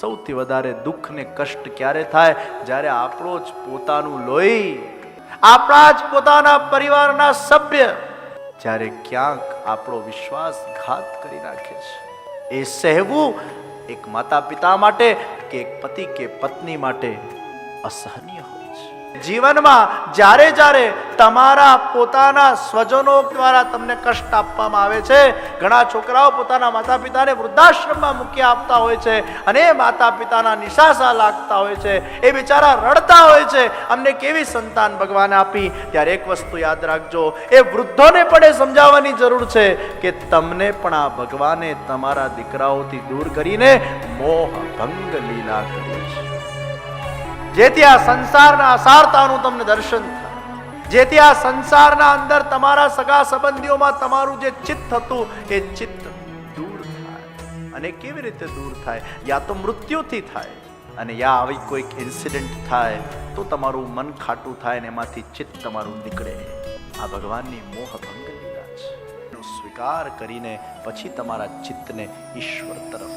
સૌથી વધારે દુઃખ ને કષ્ટ ક્યારે થાય? જ્યારે આપણો જ પોતાનું લોહી, આપણા જ પોતાના પરિવારના સભ્ય જ્યારે ક્યાંક આપણો વિશ્વાસઘાત કરી નાખે છે. એ સહેવું એક માતા પિતા માટે કે એક પતિ કે પત્ની માટે અસહનીય હોય છે. જીવનમાં જ્યારે જ્યારે તમારા પોતાના સ્વજનો દ્વારા તમને કષ્ટ આપવામાં આવે છે, ઘણા છોકરાઓ પોતાના માતા પિતાને વૃદ્ધાશ્રમમાં મૂકી આપતા હોય છે અને એ માતા પિતાના નિશાસા લાગતા હોય છે, એ બિચારા રડતા હોય છે, અમને કેવી સંતાન ભગવાને આપી. ત્યારે એક વસ્તુ યાદ રાખજો, એ વૃદ્ધોને પણ એ સમજાવવાની જરૂર છે કે તમને પણ આ ભગવાને તમારા દીકરાઓથી દૂર કરીને મોહ ભંગ લીલા કરી છે, જેથી આ સંસારના અસારતાનું તમને દર્શન થાય, જેથી આ સંસારના અંદર તમારા સગા સંબંધીઓમાં તમારું જે ચિત્ત હતું એ ચિત્ત દૂર થાય. અને કેવી રીતે દૂર થાય? યા તો મૃત્યુથી થાય, અને યા આવી કોઈક ઇન્સિડન્ટ થાય તો તમારું મન ખાટું થાય ને એમાંથી ચિત્ત તમારું નીકળે. આ ભગવાનની મોહ ભંગ લીલા છે. એનો સ્વીકાર કરીને પછી તમારા ચિત્તને ઈશ્વર તરફ